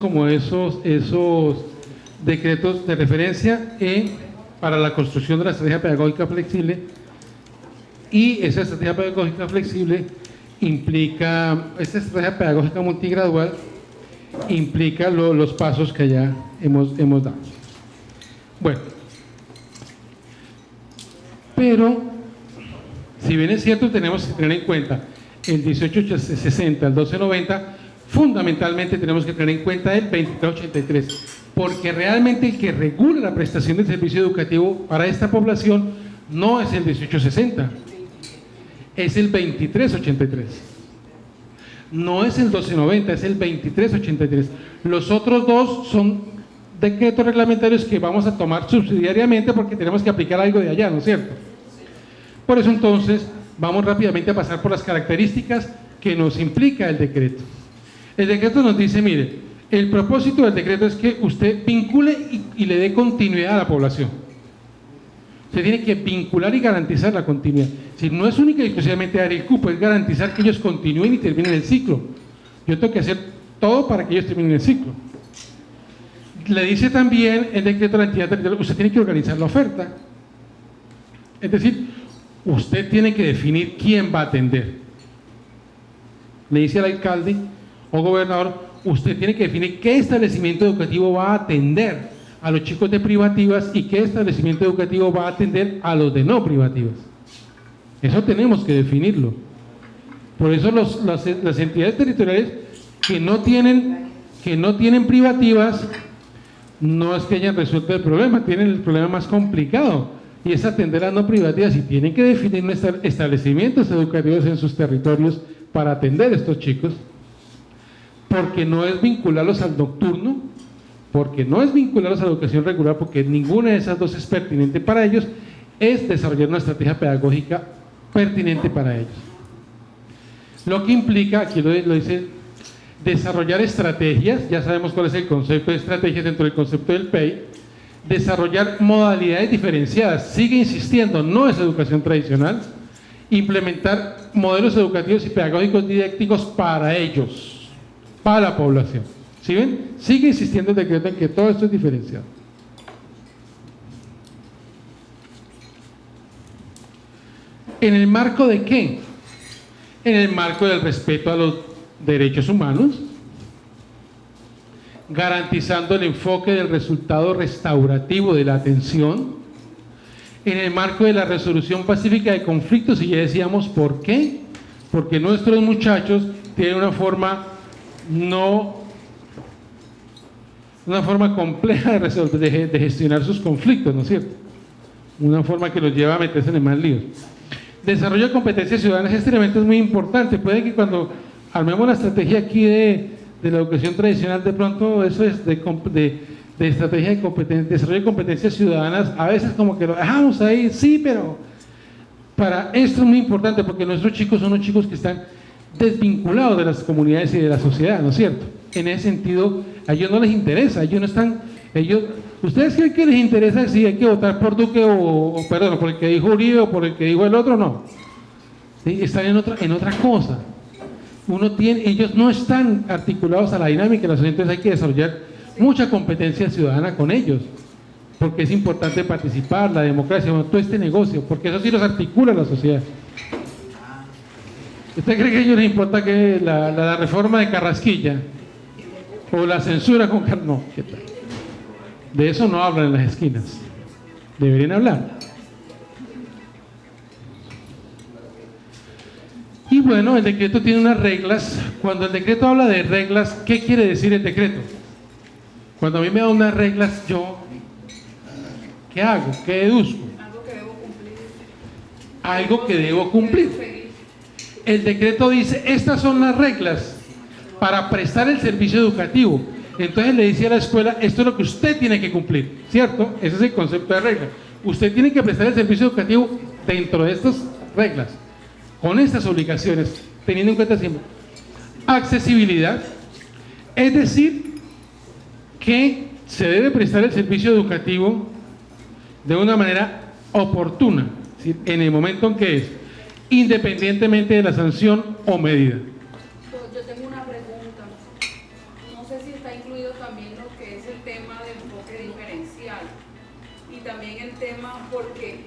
como esos decretos de referencia para la construcción de la estrategia pedagógica flexible, y esa estrategia pedagógica flexible implica, esta estrategia pedagógica multigradual implica los pasos que ya hemos dado. Bueno, pero si bien es cierto, tenemos que tener en cuenta el 1860, el 1290, fundamentalmente tenemos que tener en cuenta el 2383, porque realmente el que regula la prestación del servicio educativo para esta población no es el 1860, es el 2383. No es el 1290, es el 2383. Los otros dos son decretos reglamentarios que vamos a tomar subsidiariamente porque tenemos que aplicar algo de allá, ¿no es cierto? Por eso entonces vamos rápidamente a pasar por las características que nos implica el decreto. El decreto nos dice, mire, el propósito del decreto es que usted vincule y le dé continuidad a la población. Se tiene que vincular y garantizar la continuidad. Si no es única y exclusivamente dar el cupo, es garantizar que ellos continúen y terminen el ciclo. Yo tengo que hacer todo para que ellos terminen el ciclo. Le dice también el decreto de la entidad territorial, usted tiene que organizar la oferta. Es decir, usted tiene que definir quién va a atender. Le dice al alcalde o gobernador, usted tiene que definir qué establecimiento educativo va a atender a los chicos de privativas y qué establecimiento educativo va a atender a los de no privativas. Eso tenemos que definirlo. Por eso las entidades territoriales que no tienen privativas, no es que hayan resuelto el problema, tienen el problema más complicado, y es atender a no privativas, y tienen que definir establecimientos educativos en sus territorios para atender a estos chicos, porque no es vincularlos al nocturno, porque no es vincularlos a la educación regular, porque ninguna de esas dos es pertinente para ellos, es desarrollar una estrategia pedagógica pertinente para ellos. Lo que implica, aquí lo dice, desarrollar estrategias, ya sabemos cuál es el concepto de estrategias dentro del concepto del PEI, desarrollar modalidades diferenciadas, sigue insistiendo, no es educación tradicional, implementar modelos educativos y pedagógicos didácticos para ellos, para la población. ¿Sí ven? Sigue insistiendo el decreto en que todo esto es diferenciado. ¿En el marco de qué? En el marco del respeto a los derechos humanos, garantizando el enfoque del resultado restaurativo de la atención, en el marco de la resolución pacífica de conflictos, y ya decíamos por qué, porque nuestros muchachos tienen una forma compleja de gestionar sus conflictos, ¿no es cierto? Una forma que los lleva a meterse en más líos. Desarrollo de competencias ciudadanas, este elemento es muy importante. Puede que cuando armemos la estrategia aquí de la educación tradicional, de pronto eso es de estrategia de desarrollo de competencias ciudadanas, a veces como que lo dejamos ahí, sí, pero para esto es muy importante porque nuestros chicos son los chicos que están desvinculados de las comunidades y de la sociedad, ¿no es cierto? En ese sentido, a ellos no les interesa, ¿ustedes creen que les interesa si hay que votar por Duque perdón, por el que dijo Uribe o por el que dijo el otro? No. ¿Sí? Están en otra cosa. Ellos no están articulados a la dinámica de la sociedad, entonces hay que desarrollar mucha competencia ciudadana con ellos, porque es importante participar, la democracia, todo este negocio, porque eso sí los articula la sociedad. ¿Usted cree que a ellos les importa que la reforma de Carrasquilla o la censura con no, ¿qué tal? De eso no hablan en las esquinas, deberían hablar. Y bueno, el decreto tiene unas reglas. Cuando el decreto habla de reglas, ¿qué quiere decir el decreto? Cuando a mí me da unas reglas, yo ¿qué hago? ¿Qué deduzco? Algo que debo cumplir. Algo que debo cumplir. El decreto dice, estas son las reglas para prestar el servicio educativo. Entonces le dice a la escuela, esto es lo que usted tiene que cumplir, ¿cierto? Ese es el concepto de regla. Usted tiene que prestar el servicio educativo dentro de estas reglas, con estas obligaciones, teniendo en cuenta siempre accesibilidad, es decir, que se debe prestar el servicio educativo de una manera oportuna, es decir, en el momento en que es, independientemente de la sanción o medida. Yo tengo una pregunta, no sé si está incluido también lo que es el tema del enfoque diferencial y también el tema porque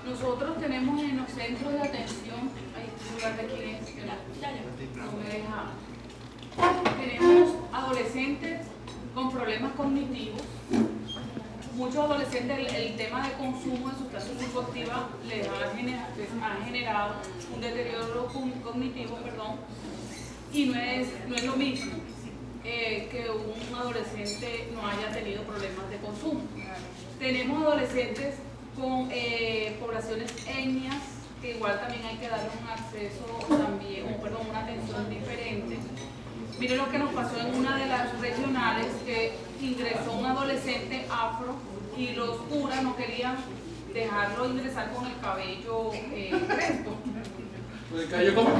nosotros tenemos en los centros de atención, no me deja, tenemos adolescentes con problemas cognitivos. Muchos adolescentes el tema de consumo de sustancias psicoactivas les ha generado un deterioro cognitivo, y no es lo mismo que un adolescente no haya tenido problemas de consumo. Tenemos adolescentes con poblaciones etnias que igual también hay que darle un acceso también, una atención diferente. Mire lo que nos pasó en una de las regionales, que ingresó un adolescente afro y los curas no querían dejarlo ingresar con el cabello crespo. ¿El cabello cómo?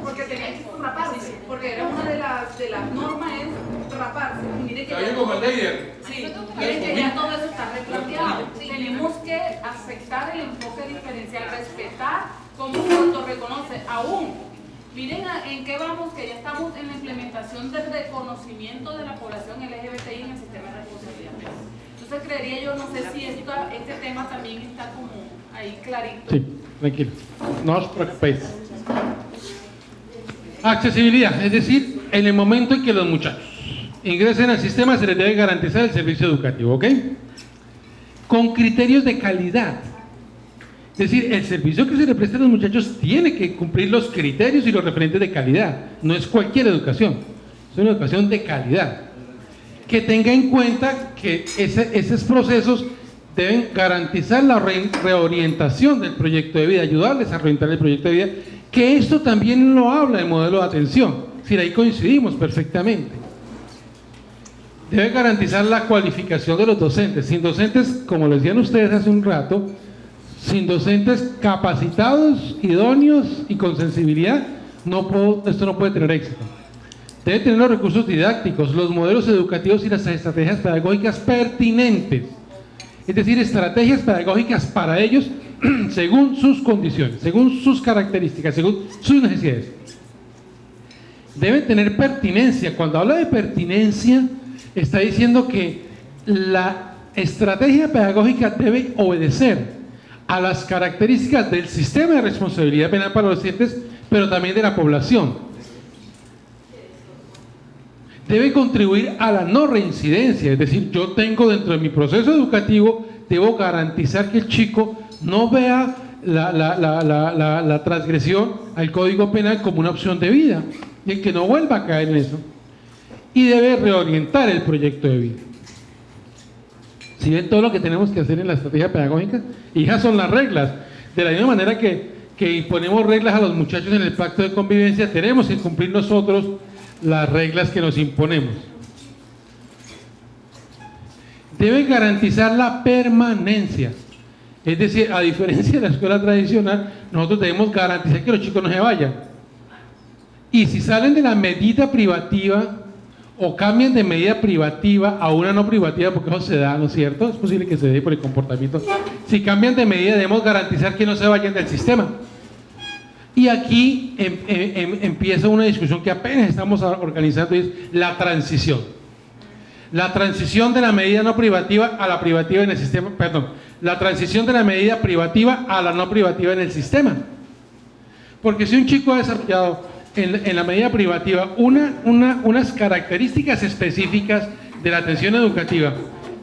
Porque tenía que raparse, porque era una de las normas es raparse. Mire que cabello como el líder. Sí, miren que ya todo eso está replanteado. Tenemos que aceptar el enfoque diferencial, respetar como Puerto reconoce aún. Miren en qué vamos, que ya estamos en la implementación del reconocimiento de la población LGBTI en el sistema de responsabilidad. Entonces creería yo, no sé si este tema también está como ahí clarito. Sí, tranquilo, no os preocupéis. Accesibilidad, es decir, en el momento en que los muchachos ingresen al sistema se les debe garantizar el servicio educativo, ¿ok? Con criterios de calidad. Es decir, el servicio que se le presta a los muchachos tiene que cumplir los criterios y los referentes de calidad. No es cualquier educación, es una educación de calidad. Que tenga en cuenta que esos procesos deben garantizar la reorientación del proyecto de vida, ayudarles a reorientar el proyecto de vida, que esto también lo habla el modelo de atención. Es decir, ahí coincidimos perfectamente. Debe garantizar la cualificación de los docentes. Sin docentes, como les decían ustedes hace un rato, sin docentes capacitados, idóneos y con sensibilidad, esto no puede tener éxito. Debe tener los recursos didácticos, los modelos educativos y las estrategias pedagógicas pertinentes. Es decir, estrategias pedagógicas para ellos según sus condiciones, según sus características, según sus necesidades. Debe tener pertinencia. Cuando habla de pertinencia, está diciendo que la estrategia pedagógica debe obedecer a las características del sistema de responsabilidad penal para los docentes, pero también de la población. Debe contribuir a la no reincidencia, es decir, yo tengo dentro de mi proceso educativo, debo garantizar que el chico no vea la transgresión al Código Penal como una opción de vida, y el que no vuelva a caer en eso. Y debe reorientar el proyecto de vida. Si ven todo lo que tenemos que hacer en la estrategia pedagógica, y esas son las reglas. De la misma manera que imponemos reglas a los muchachos en el pacto de convivencia, tenemos que cumplir nosotros las reglas que nos imponemos. Debe garantizar la permanencia. Es decir, a diferencia de la escuela tradicional, nosotros debemos garantizar que los chicos no se vayan. Y si salen de la medida privativa o cambian de medida privativa a una no privativa, porque eso se da, ¿no es cierto? Es posible que se dé por el comportamiento. Si cambian de medida, debemos garantizar que no se vayan del sistema. Y aquí empieza una discusión que apenas estamos organizando, y es la transición. La transición de la medida no privativa a la privativa en el sistema, la transición de la medida privativa a la no privativa en el sistema. Porque si un chico ha desarrollado en la medida privativa unas características específicas de la atención educativa,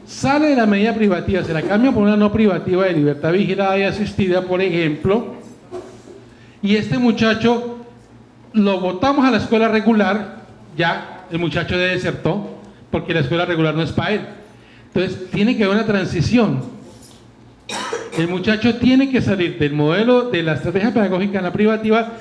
sale de la medida privativa, se la cambia por una no privativa de libertad vigilada y asistida, por ejemplo, y este muchacho lo botamos a la escuela regular, ya el muchacho desertó, porque la escuela regular no es para él. Entonces tiene que haber una transición. El muchacho tiene que salir del modelo de la estrategia pedagógica en la privativa,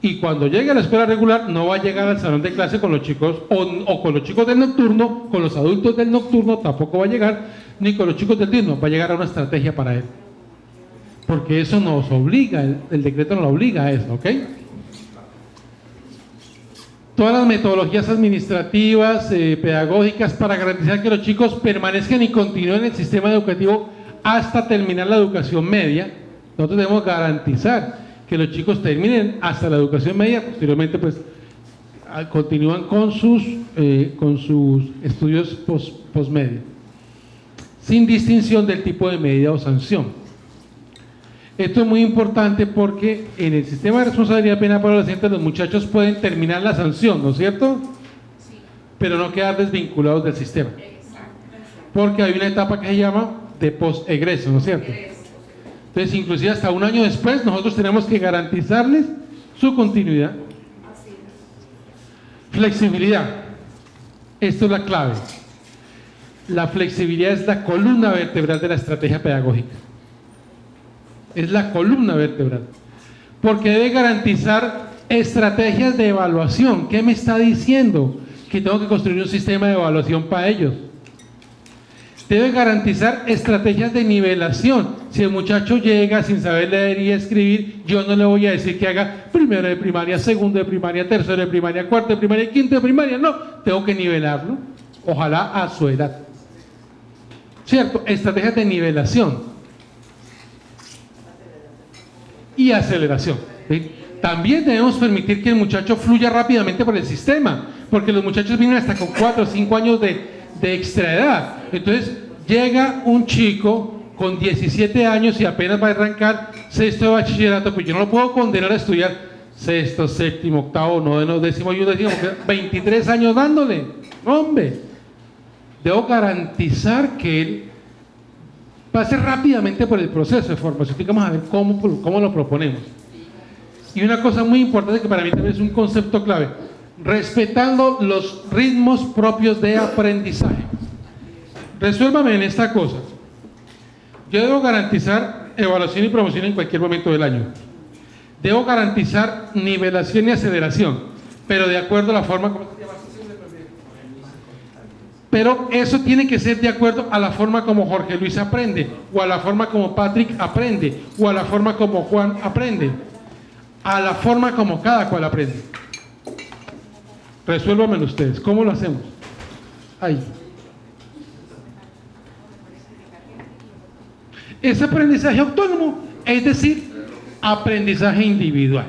y cuando llegue a la escuela regular no va a llegar al salón de clase con los chicos o con los chicos del nocturno, con los adultos del nocturno tampoco va a llegar, ni con los chicos del diurno, va a llegar a una estrategia para él. Porque eso nos obliga, el decreto nos obliga a eso, ¿ok? Todas las metodologías administrativas, pedagógicas, para garantizar que los chicos permanezcan y continúen en el sistema educativo hasta terminar la educación media. Nosotros debemos garantizar que los chicos terminen hasta la educación media, posteriormente pues continúan con sus estudios postmedio, sin distinción del tipo de medida o sanción. Esto es muy importante porque en el sistema de responsabilidad penal para adolescentes los muchachos pueden terminar la sanción, ¿no es cierto? Sí. Pero no quedar desvinculados del sistema. Exacto. Porque hay una etapa que se llama de post-egreso, ¿no es cierto? Entonces, inclusive hasta un año después, nosotros tenemos que garantizarles su continuidad. Así es. Flexibilidad. Esto es la clave. La flexibilidad es la columna vertebral de la estrategia pedagógica. Es la columna vertebral. Porque debe garantizar estrategias de evaluación. ¿Qué me está diciendo? Que tengo que construir un sistema de evaluación para ellos. Debe garantizar estrategias de nivelación. Si el muchacho llega sin saber leer y escribir, yo no le voy a decir que haga primero de primaria, segundo de primaria, tercero de primaria, cuarto de primaria y quinto de primaria. No, tengo que nivelarlo. Ojalá a su edad. ¿Cierto? Estrategias de nivelación y aceleración. ¿Sí? También debemos permitir que el muchacho fluya rápidamente por el sistema, porque los muchachos vienen hasta con 4 o 5 años de extraedad. Entonces llega un chico con 17 años y apenas va a arrancar sexto de bachillerato, pues yo no lo puedo condenar a estudiar sexto, séptimo, octavo, noveno, décimo y undécimo, 23 años dándole. Hombre, debo garantizar que él pase rápidamente por el proceso de formación. Vamos a ver cómo lo proponemos. Y una cosa muy importante que para mí también es un concepto clave: respetando los ritmos propios de aprendizaje. Resuélvame en esta cosa. Yo debo garantizar evaluación y promoción en cualquier momento del año. Debo garantizar nivelación y aceleración, pero de acuerdo a la forma como... Pero eso tiene que ser de acuerdo a la forma como Jorge Luis aprende, o a la forma como Patrick aprende, o a la forma como Juan aprende, a la forma como cada cual aprende. Resuélvanmelo ustedes. ¿Cómo lo hacemos? Ahí. Es aprendizaje autónomo, es decir, aprendizaje individual.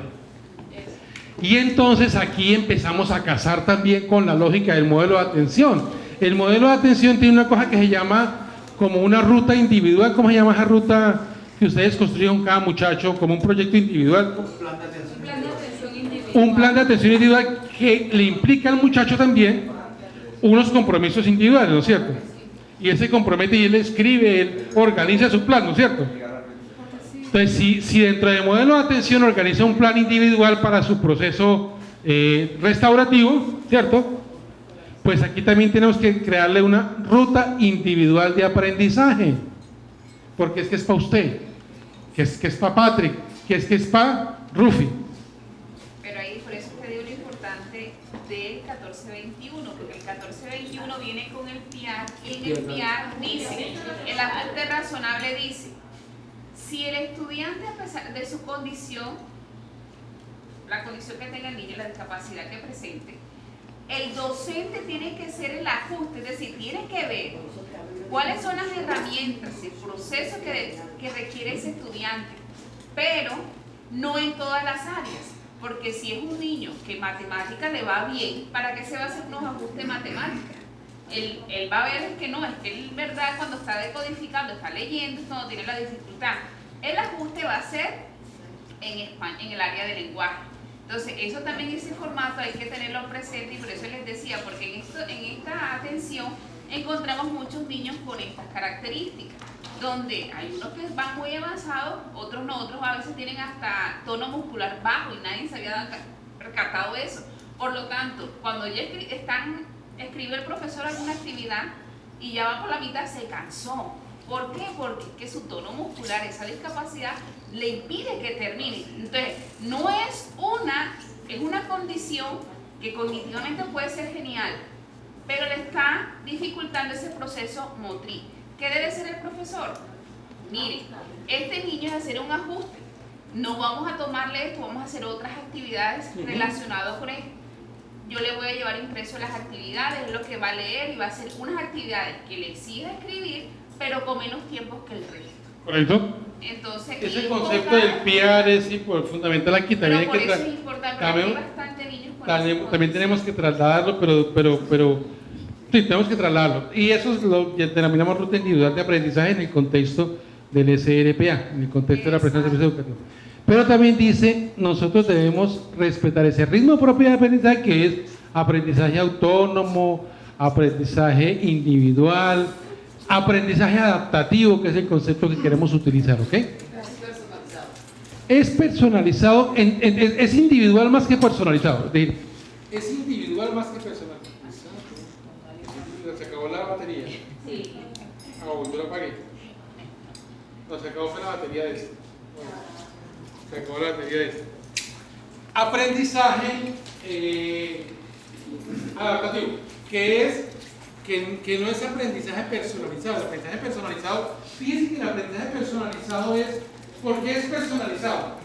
Y entonces aquí empezamos a casar también con la lógica del modelo de atención. El modelo de atención tiene una cosa que se llama como una ruta individual. ¿Cómo se llama esa ruta que ustedes construyeron cada muchacho como un proyecto individual? Un plan de atención individual. Un plan de atención individual que le implica al muchacho también unos compromisos individuales, ¿no es cierto? Y él se compromete y él escribe, él organiza su plan, ¿no es cierto? Entonces, si dentro del modelo de atención organiza un plan individual para su proceso restaurativo, ¿cierto? Pues aquí también tenemos que crearle una ruta individual de aprendizaje, porque es que es para usted, que es para Patrick, que es para Rufi. Pero ahí por eso te digo lo importante del 1421, porque el 1421 viene con el PIAR, y en el PIAR dice, el ajuste razonable dice, si el estudiante, a pesar de su condición, la condición que tenga el niño, la discapacidad que presente, el docente tiene que hacer el ajuste, es decir, tiene que ver cuáles son las herramientas, el proceso que requiere ese estudiante, pero no en todas las áreas, porque si es un niño que matemática le va bien, ¿para qué se va a hacer unos ajustes de matemática? Él va a ver que no, es que él, verdad, cuando está decodificando, está leyendo, es cuando tiene la dificultad. El ajuste va a ser en el área de lenguaje. Entonces, eso también, ese formato hay que tenerlo presente, y por eso les decía, porque en esta atención encontramos muchos niños con estas características, donde hay unos que van muy avanzados, otros no, otros a veces tienen hasta tono muscular bajo y nadie se había percatado de eso. Por lo tanto, cuando ya escribe el profesor alguna actividad y ya va por la mitad, se cansó. ¿Por qué? Porque es que su tono muscular, esa discapacidad, le impide que termine. Entonces, no es una condición que cognitivamente puede ser genial, pero le está dificultando ese proceso motriz. ¿Qué debe hacer el profesor? Mire, este niño es hacer un ajuste. No vamos a tomarle esto, vamos a hacer otras actividades relacionadas con él. Yo le voy a llevar impreso las actividades, es lo que va a leer, y va a hacer unas actividades que le exija escribir, pero con menos tiempo que el resto. ¿Correcto? Entonces, ese concepto del PIAR es fundamental aquí también. Pero por eso es importante, porque hay bastantes niños también tenemos que trasladarlo, pero sí, tenemos que trasladarlo. Y eso es lo que denominamos ruta individual de aprendizaje en el contexto del SRPA, en el contexto de la prestación de servicios educativos. Pero también dice, nosotros debemos respetar ese ritmo propio de aprendizaje, que es aprendizaje autónomo, aprendizaje individual, aprendizaje adaptativo, que es el concepto que queremos utilizar, ¿ok? Es personalizado, es individual más que personalizado. Es decir, es individual más que personalizado. Se acabó la batería. Sí. Yo la apagué. No, se acabó la batería de esto. Se acabó la batería de esto. Aprendizaje adaptativo, que no es aprendizaje personalizado. El aprendizaje personalizado, fíjense que el aprendizaje personalizado es, ¿por qué es personalizado?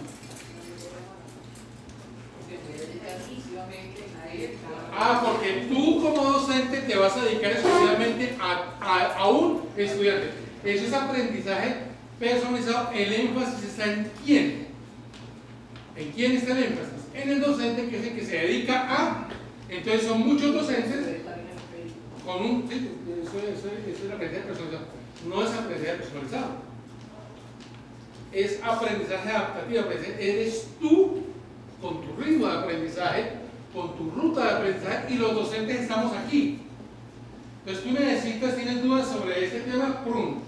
Porque tú como docente te vas a dedicar exclusivamente a un estudiante. Eso es aprendizaje personalizado. El énfasis está en quién. ¿En quién está el énfasis? En el docente, que es el que se dedica a. Entonces son muchos docentes con un. Sí, eso es el aprendizaje personalizado. No es aprendizaje personalizado. Es aprendizaje adaptativo. Eres tú con tu ritmo de aprendizaje, con tu ruta de aprendizaje, y los docentes estamos aquí. Entonces tú tienes dudas sobre este tema, ¡prum!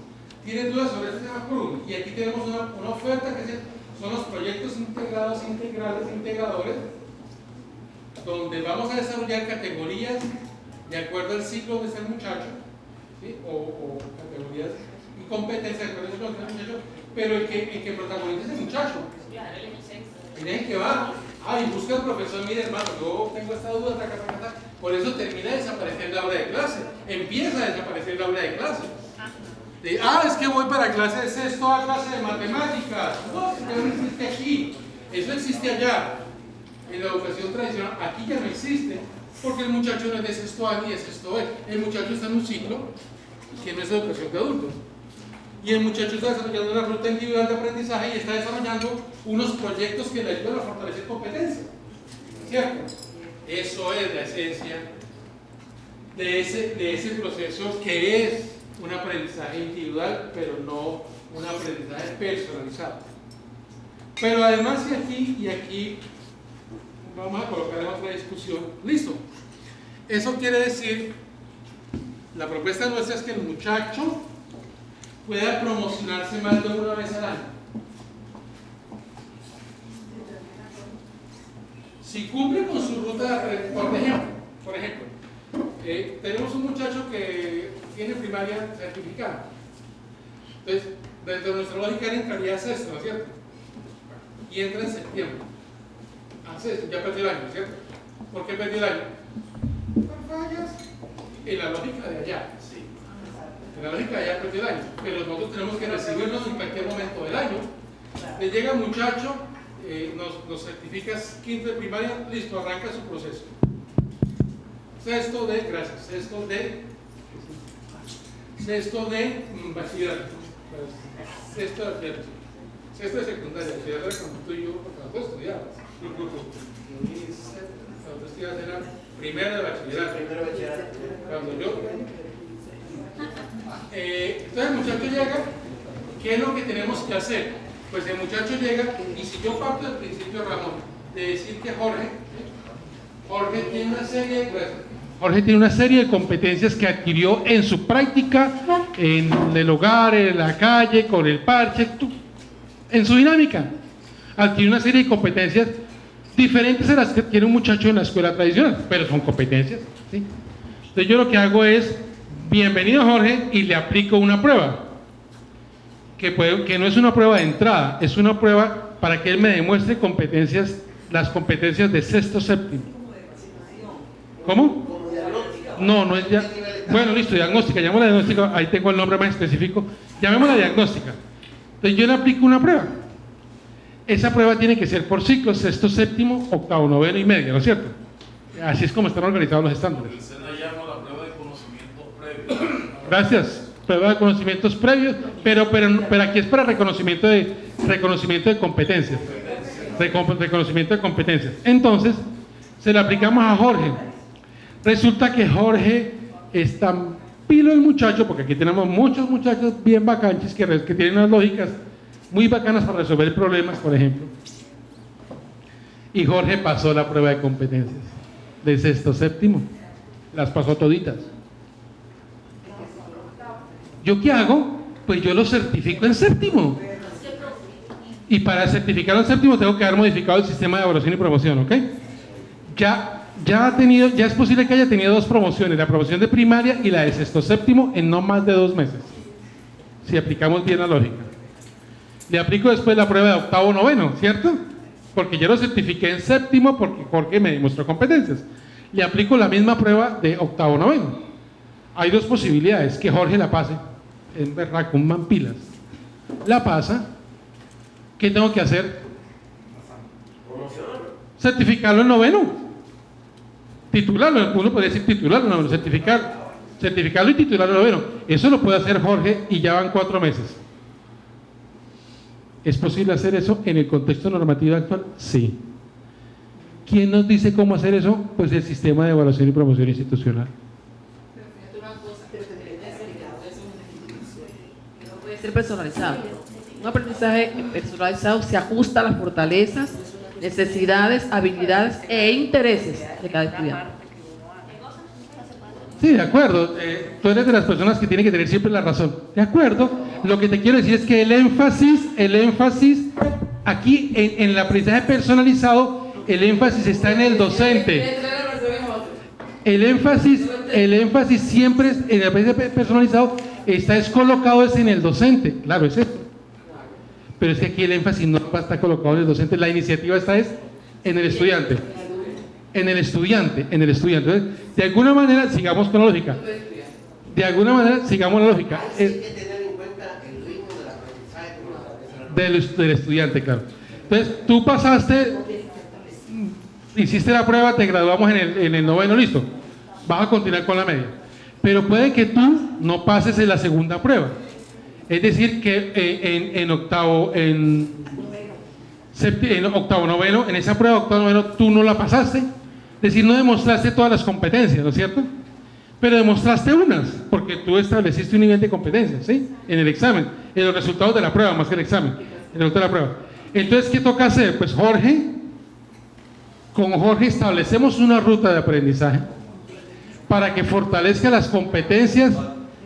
Tienes dudas sobre este tema, ¡prum! Y aquí tenemos una oferta que son los proyectos integrados, integrales, integradores, donde vamos a desarrollar categorías de acuerdo al ciclo donde está el muchacho, ¿sí? o categorías y competencias de acuerdo al ciclo donde está el muchacho, pero el que protagoniza es el muchacho. El que va, y busca al profesor, mire hermano, yo tengo esta duda, por eso termina de desaparecer la hora de clase, empieza a desaparecer la hora de clase. Es que voy para clase de sexto a clase de matemáticas. No, eso no existe aquí, eso existe allá. En la educación tradicional, aquí ya no existe, porque el muchacho no es de sexto A ni de sexto B. El muchacho está en un ciclo que no es educación de adultos. Y el muchacho está desarrollando una ruta individual de aprendizaje y está desarrollando unos proyectos que le ayudan a fortalecer competencias. ¿Cierto? Eso es la esencia de ese proceso, que es un aprendizaje individual, pero no un aprendizaje personalizado. Pero además, y aquí vamos a colocar en otra discusión. Listo. Eso quiere decir, la propuesta nuestra es que el muchacho pueda promocionarse más de una vez al año. Si cumple con su ruta de aprendizaje, por ejemplo, tenemos un muchacho que tiene primaria certificada. Entonces, dentro de nuestra lógica él entraría a sexto, ¿no es cierto? Y entra en septiembre. A sexto, ya perdió el año, ¿no es cierto? ¿Por qué perdió el año? Por fallas en la lógica de allá. En la lógica ya perdió el año, pero nosotros tenemos que recibirnos en cualquier momento del año. Le llega el muchacho, nos certificas quinto de primaria, listo, arranca su proceso. Sexto de bachillerato, sexto de secundaria, bachillerato cuando tú y yo, porque nosotros estudiábamos. Nosotros estudiábamos en la primera de bachillerato. Cuando yo. Entonces el muchacho llega, ¿qué es lo que tenemos que hacer? Pues el muchacho llega, y si yo parto del principio, Ramón, de decir que Jorge tiene una serie de competencias que adquirió en su práctica, en el hogar, en la calle, con el parche, en su dinámica. Adquirió una serie de competencias diferentes a las que tiene un muchacho en la escuela tradicional, pero son competencias, ¿sí? Entonces yo lo que hago es: bienvenido Jorge, y le aplico una prueba, que no es una prueba de entrada, es una prueba para que él me demuestre las competencias de sexto, séptimo. ¿Cómo? No es ya. Bueno, listo, diagnóstica, llamémosla diagnóstica, ahí tengo el nombre más específico, llamémosla diagnóstica. Entonces yo le aplico una prueba. Esa prueba tiene que ser por ciclos, sexto, séptimo, octavo, noveno y medio, ¿no es cierto? Así es como están organizados los estándares. Gracias, prueba de conocimientos previos, pero aquí es para reconocimiento de competencias. Reconocimiento de competencias. Entonces, Se lo aplicamos a Jorge. Resulta que Jorge es tan pilo el muchacho, porque aquí tenemos muchos muchachos bien bacanches que tienen unas lógicas muy bacanas para resolver problemas, por ejemplo. Y Jorge pasó la prueba de competencias de sexto séptimo, las pasó toditas. ¿Yo qué hago? Pues yo lo certifico en séptimo. Y para certificarlo en séptimo tengo que haber modificado el sistema de evaluación y promoción, ¿ok? Ya es posible que haya tenido dos promociones, la promoción de primaria y la de sexto séptimo en no más de 2 meses, si aplicamos bien la lógica. Le aplico después la prueba de octavo noveno, ¿cierto? Porque yo lo certifiqué en séptimo porque Jorge me demostró competencias. Le aplico la misma prueba de octavo noveno. Hay dos posibilidades: que Jorge la pase, en verdad, con mampilas. La pasa. ¿Qué tengo que hacer? Certificarlo en noveno. Titularlo, uno puede decir titularlo, no, certificarlo y titularlo en noveno. Eso lo puede hacer Jorge y ya van 4 meses. ¿Es posible hacer eso en el contexto normativo actual? Sí. ¿Quién nos dice cómo hacer eso? Pues el sistema de evaluación y promoción institucional. No puede ser personalizado. Un aprendizaje personalizado se ajusta a las fortalezas, necesidades, habilidades e intereses de cada estudiante. Sí, de acuerdo. Tú eres de las personas que tienen que tener siempre la razón. De acuerdo. Lo que te quiero decir es que el énfasis aquí en el aprendizaje personalizado, el énfasis está en el docente. El énfasis siempre en el aprendizaje personalizado está colocado en el docente. Claro, es esto. Pero es que aquí el énfasis no está colocado en el docente, la iniciativa está en el estudiante. Entonces, de alguna manera, sigamos con la lógica. Sigamos la lógica. Hay que tener en cuenta el ritmo del aprendizaje Del estudiante, claro. Entonces, tú pasaste, hiciste la prueba, te graduamos en el noveno, listo. Vas a continuar con la media. Pero puede que tú no pases en la segunda prueba. Es decir, que en octavo noveno, en esa prueba de octavo noveno, tú no la pasaste. Es decir, no demostraste todas las competencias, ¿no es cierto? Pero demostraste unas, porque tú estableciste un nivel de competencia, ¿sí? En el examen, en los resultados de la prueba, más que el examen, en el resultado de la prueba. Entonces, ¿qué toca hacer? Pues con Jorge establecemos una ruta de aprendizaje para que fortalezca las competencias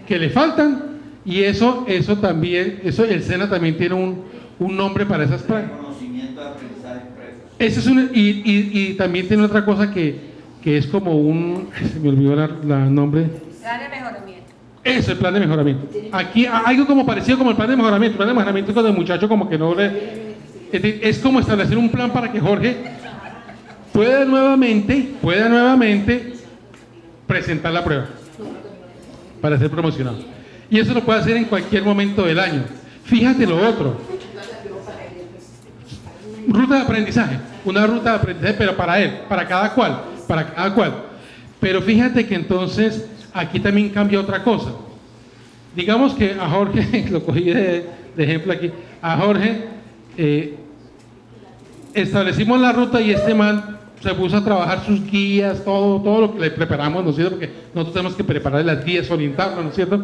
que le faltan. Y eso también, el SENA también tiene un nombre para esas pruebas. Conocimiento de aprendizaje expreso. Ese es y también tiene otra cosa que es como se me olvidó el nombre. Plan de mejoramiento. Eso, el plan de mejoramiento. Aquí algo como parecido como el plan de mejoramiento. El plan de mejoramiento es cuando el muchacho como que no le... Es como establecer un plan para que Jorge pueda nuevamente presentar la prueba para ser promocionado. Y eso lo puede hacer en cualquier momento del año. Fíjate lo otro. Ruta de aprendizaje. Una ruta de aprendizaje, pero para él, para cada cual. Pero fíjate que entonces aquí también cambia otra cosa. Digamos que a Jorge, lo cogí de ejemplo aquí, a Jorge establecimos la ruta y este man se puso a trabajar sus guías, todo lo que le preparamos, ¿no es cierto? Porque nosotros tenemos que preparar las guías, orientarnos, ¿no es cierto?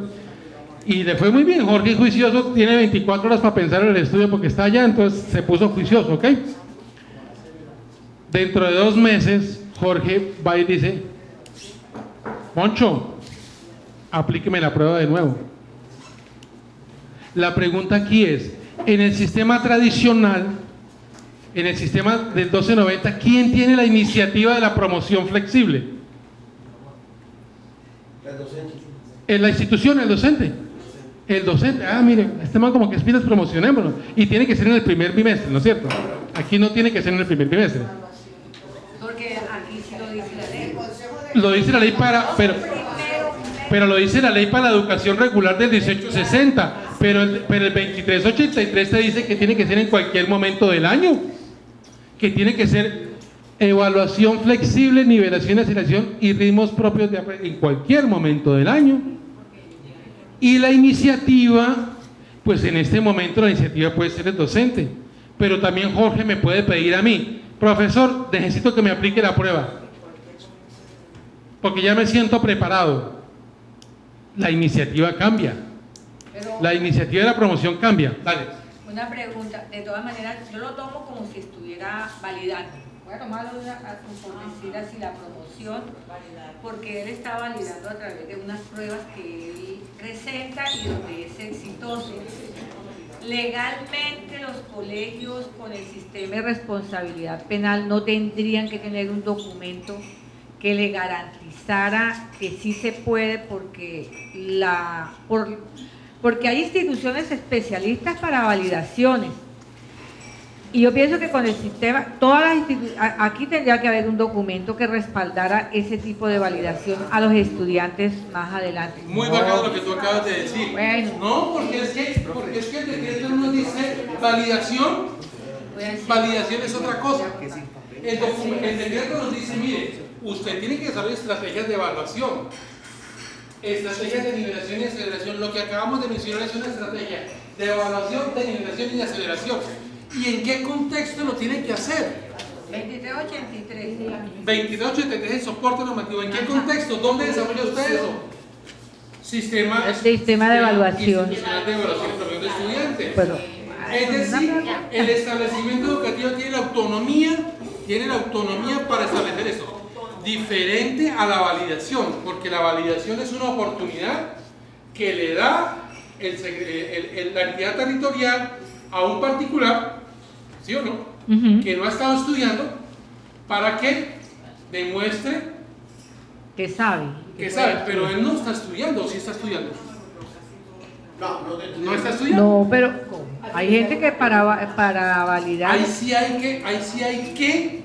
Y le fue muy bien. Jorge juicioso, tiene 24 horas para pensar en el estudio porque está allá, entonces se puso juicioso, ¿ok? Dentro de 2 meses, Jorge va y dice: Moncho, aplíqueme la prueba de nuevo. La pregunta aquí es, en el sistema tradicional, en el sistema del 1290, ¿quién tiene la iniciativa de la promoción flexible? El docente. En la institución, el docente. El docente, mire, este man como que es pilas, promocionémoslo. Y tiene que ser en el primer bimestre, ¿no es cierto? Aquí no tiene que ser en el primer bimestre. Porque aquí sí lo dice la ley. Lo dice la ley pero lo dice la ley para la educación regular del 1860, pero el 2383 te dice que tiene que ser en cualquier momento del año, que tiene que ser evaluación flexible, nivelación, aceleración y ritmos propios en cualquier momento del año. Y la iniciativa, pues en este momento la iniciativa puede ser el docente, pero también Jorge me puede pedir a mí: profesor, necesito que me aplique la prueba, porque ya me siento preparado. La iniciativa cambia. La iniciativa de la promoción cambia. Dale. Una pregunta, de todas maneras, yo lo tomo como si estuviera validando. Voy a tomarlo por decir así, la promoción, porque él está validando a través de unas pruebas que él presenta y donde es exitoso. Legalmente los colegios con el sistema de responsabilidad penal no tendrían que tener un documento que le garantizara que sí se puede, porque hay instituciones especialistas para validaciones. Y yo pienso que con el sistema, todas las aquí tendría que haber un documento que respaldara ese tipo de validación a los estudiantes más adelante. Muy bacano lo que tú acabas de decir. Bueno. No, porque es que el decreto no dice validación. Validación es otra cosa. El decreto nos dice, mire, usted tiene que desarrollar estrategias de evaluación, estrategias de nivelación y aceleración. Lo que acabamos de mencionar es una estrategia de evaluación, de nivelación y de aceleración. ¿Y en qué contexto lo tiene que hacer? 2383. 2383 es soporte normativo. ¿En qué contexto? ¿Dónde desarrolla usted eso? Sistema de evaluación. Institucional de evaluación de estudiantes. Bueno, es decir, el establecimiento educativo tiene la autonomía para establecer eso. Diferente a la validación, porque la validación es una oportunidad que le da la entidad territorial a un particular, ¿sí o no? Que no ha estado estudiando, para que demuestre que sabe, pero él no está estudiando, ¿o sí está estudiando? No está estudiando. No, pero hay gente que para validar. Ahí sí hay que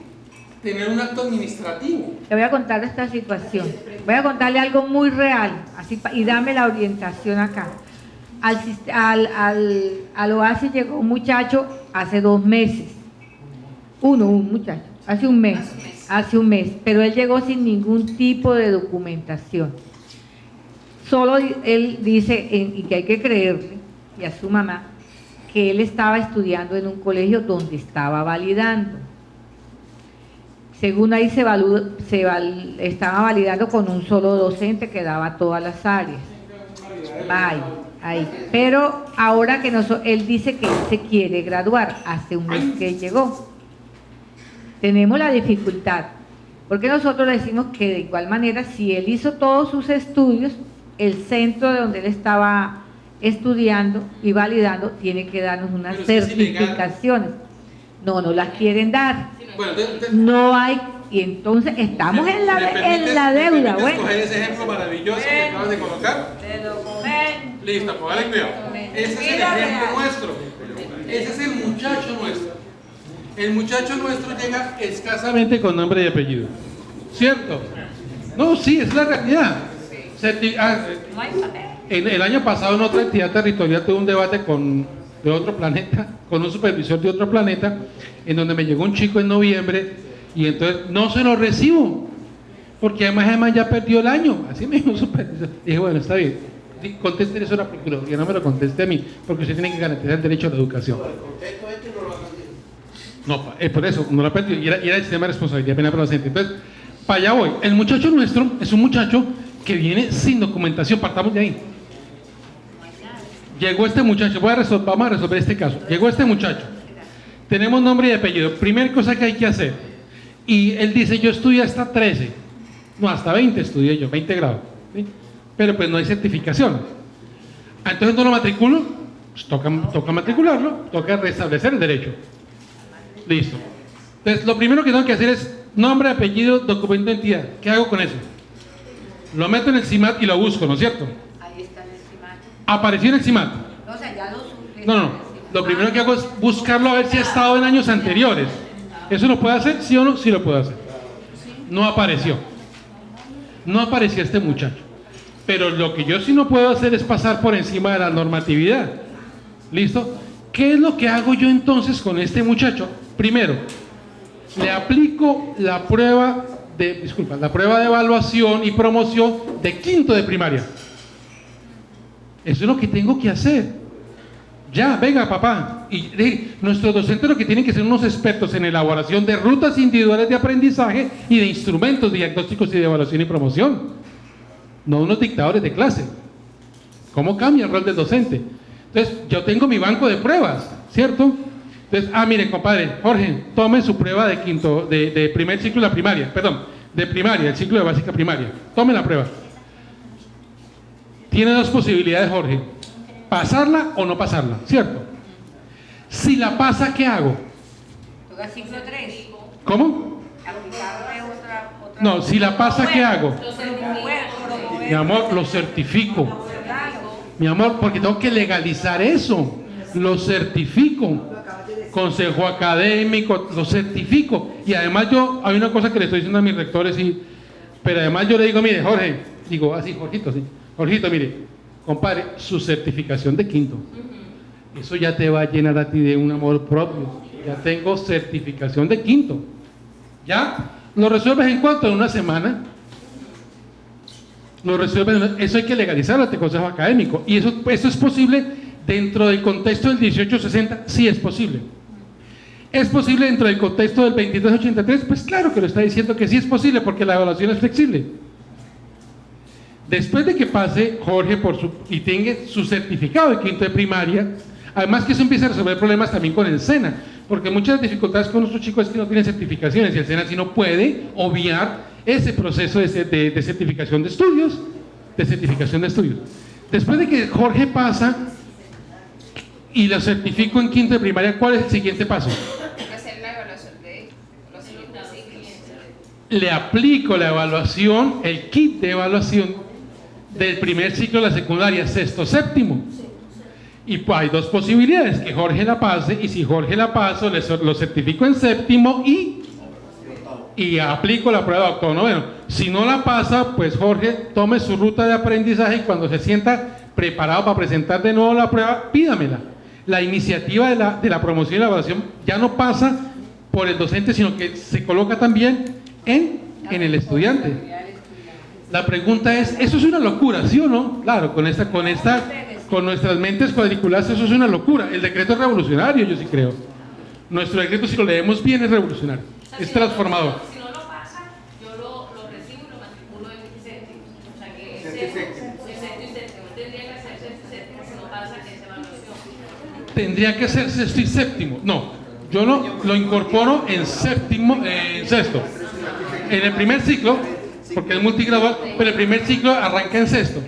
tener un acto administrativo. Le voy a contar esta situación. Voy a contarle algo muy real, así y dame la orientación acá. Al OASI llegó un muchacho hace 2 meses. Un muchacho, hace un mes, pero él llegó sin ningún tipo de documentación. Solo él dice, y que hay que creerle, y a su mamá, que él estaba estudiando en un colegio donde estaba validando. Según ahí estaba validando con un solo docente que daba todas las áreas. Ahí. Pero ahora que él dice que él se quiere graduar, hace un mes que llegó. Tenemos la dificultad, porque nosotros le decimos que de igual manera, si él hizo todos sus estudios, el centro de donde él estaba estudiando y validando tiene que darnos unas certificaciones. No las quieren dar. No hay, y entonces estamos en la deuda. Bueno, escoger ese ejemplo maravilloso que acabas de colocar. Listo, póngale cuidado. Ese es el ejemplo nuestro. Ese es el muchacho nuestro. El muchacho nuestro llega escasamente con nombre y apellido. ¿Cierto? No, sí, es la realidad. El año pasado en otra entidad territorial tuve un debate de otro planeta, con un supervisor de otro planeta, en donde me llegó un chico en noviembre y entonces no se lo recibo, porque además ya perdió el año. Así me dijo el supervisor. Dije, bueno, está bien, contesten eso a la Procuraduría, no me lo conteste a mí, porque usted tiene que garantizar el derecho a la educación. No, por eso, no lo perdió, y era el sistema de responsabilidad penal para los docentes. Entonces, para allá voy. El muchacho nuestro es un muchacho que viene sin documentación, partamos de ahí. Llegó este muchacho, vamos a resolver este caso. Llegó este muchacho, tenemos nombre y apellido, primera cosa que hay que hacer. Y él dice, yo estudié hasta 13, no, hasta 20 estudié yo, 20 grados, ¿sí? Pero pues no hay certificación. Entonces no lo matriculo, pues toca matricularlo, toca restablecer el derecho. Listo. Entonces lo primero que tengo que hacer es nombre, apellido, documento de identidad. ¿Qué hago con eso? Lo meto en el CIMAT y lo busco, ¿no es cierto? Ahí está en el CIMAT. Apareció en el CIMAT. No, o sea, ya lo supe. No. Lo primero que hago es buscarlo a ver si ha estado en años anteriores. ¿Eso lo puede hacer? ¿Sí o no? Sí lo puedo hacer. No apareció. No apareció este muchacho. Pero lo que yo sí no puedo hacer es pasar por encima de la normatividad. ¿Listo? ¿Qué es lo que hago yo entonces con este muchacho? Primero, le aplico la prueba de evaluación y promoción de quinto de primaria. Eso es lo que tengo que hacer. Ya, venga papá. Y nuestros docentes lo que tienen que ser unos expertos en elaboración de rutas individuales de aprendizaje y de instrumentos diagnósticos y de evaluación y promoción. No unos dictadores de clase. ¿Cómo cambia el rol del docente? Entonces, yo tengo mi banco de pruebas, ¿cierto? Entonces, mire, compadre, Jorge, tome su prueba de quinto, de primer ciclo de la primaria, perdón, de primaria, el ciclo de básica primaria. Tome la prueba. Tiene dos posibilidades, Jorge. Pasarla o no pasarla, ¿cierto? Si la pasa, ¿qué hago? Toca ciclo 3. ¿Cómo? Aplicarle otra. No, si la pasa, ¿qué hago? Promover. Mi amor, lo certifico. Mi amor, porque tengo que legalizar eso. Lo certifico. Consejo académico, lo certifico. Y además hay una cosa que le estoy diciendo a mis rectores, pero además yo le digo, mire, Jorge, digo así, Jorgito, sí. Jorgito, mire, compadre, su certificación de quinto. Eso ya te va a llenar a ti de un amor propio. Ya tengo certificación de quinto. ¿Ya? ¿Lo resuelves en cuánto? En una semana. Lo resuelves, eso hay que legalizarlo ante consejo académico. Y eso es posible dentro del contexto del 1860, sí es posible. ¿Es posible dentro del contexto del 2383? Pues claro que lo está diciendo que sí es posible porque la evaluación es flexible. Después de que pase Jorge y tenga su certificado de quinto de primaria, además que eso empieza a resolver problemas también con el SENA, porque muchas dificultades con nuestros chicos es que no tienen certificaciones y el SENA sí no puede obviar ese proceso de certificación de estudios, Después de que Jorge pasa y lo certifico en quinto de primaria, ¿cuál es el siguiente paso? Hacer la evaluación de los siguientes ciclos. Le aplico la evaluación, el kit de evaluación del primer ciclo de la secundaria, sexto, séptimo. Y pues hay dos posibilidades, que Jorge la pase, y si Jorge la paso, lo certifico en séptimo y aplico la prueba de octavo noveno. Si no la pasa, pues Jorge tome su ruta de aprendizaje y cuando se sienta preparado para presentar de nuevo la prueba, pídamela. La iniciativa de la promoción y la evaluación ya no pasa por el docente, sino que se coloca también en el estudiante. La pregunta es, ¿eso es una locura, sí o no? Claro, con nuestras mentes cuadriculadas, eso es una locura. El decreto es revolucionario, yo sí creo. Nuestro decreto, si lo leemos bien, es revolucionario, es transformador. Si no lo pasa, yo lo recibo y lo matriculo en séptimo. O sea que séptimo y séptimo. Tendría que hacer sexto y séptimo si no pasa esa evaluación. Tendría que ser sexto y séptimo. No, yo lo incorporo en séptimo, en sexto. En el primer ciclo, porque es multigradual, pero el primer ciclo arranca en sexto.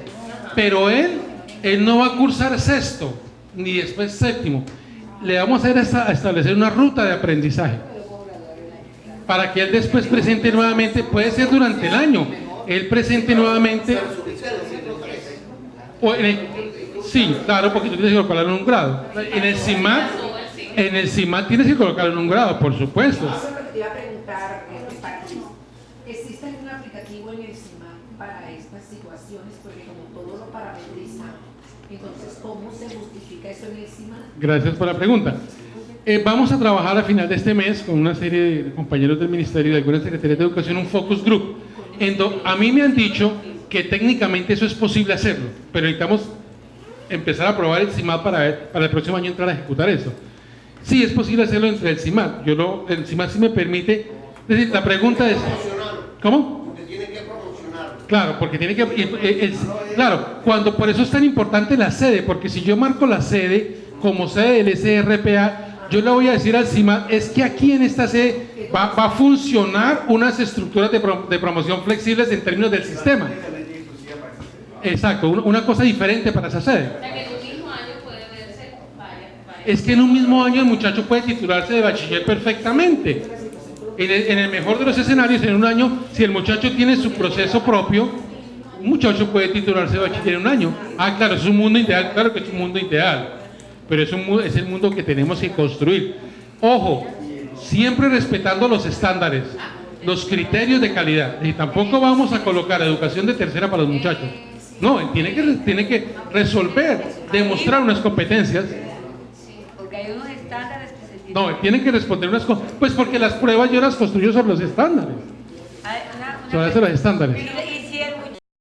Pero él no va a cursar sexto, ni después séptimo. Le vamos a establecer una ruta de aprendizaje para que él después presente nuevamente, puede ser durante el año, él presente nuevamente. Sí, claro, porque tú tienes que colocarlo en un grado. En el CIMAT tienes que colocarlo en un grado, por supuesto. Eso es lo que te iba a preguntar, ¿existe algún aplicativo en el CIMAT para estas situaciones? Porque como todo lo parametriza, entonces, ¿cómo se justifica eso en el CIMAT? Gracias por la pregunta. Vamos a trabajar a final de este mes con una serie de compañeros del Ministerio y de algunas secretarías de educación, un focus group. A mí me han dicho que técnicamente eso es posible hacerlo, pero necesitamos empezar a probar el CIMAT para el próximo año entrar a ejecutar eso. Sí, es posible hacerlo entre el CIMAT. El CIMAT sí me permite. Es decir, la pregunta es, ¿cómo? Porque tiene que promocionarlo. Claro, porque tiene que. Claro, por eso es tan importante la sede, porque si yo marco la sede como sede del SRPA, yo le voy a decir al CIMAT, es que aquí en esta sede va a funcionar unas estructuras de promoción flexibles en términos del sistema. Exacto, una cosa diferente para esa sede. O sea que en un mismo año puede verse varias. Es que en un mismo año el muchacho puede titularse de bachiller perfectamente. En el mejor de los escenarios, en un año, si el muchacho tiene su proceso propio, un muchacho puede titularse de bachiller en un año. Claro, es un mundo ideal, claro que es un mundo ideal, pero es el mundo que tenemos que construir. Ojo, siempre respetando los estándares, los criterios de calidad. Y tampoco vamos a colocar educación de tercera para los muchachos. No, tiene que resolver, demostrar unas competencias. Porque hay unos estándares que se tienen. No, tienen que responder unas cosas. Pues porque las pruebas yo las construyo sobre los estándares. Sobre los estándares. Y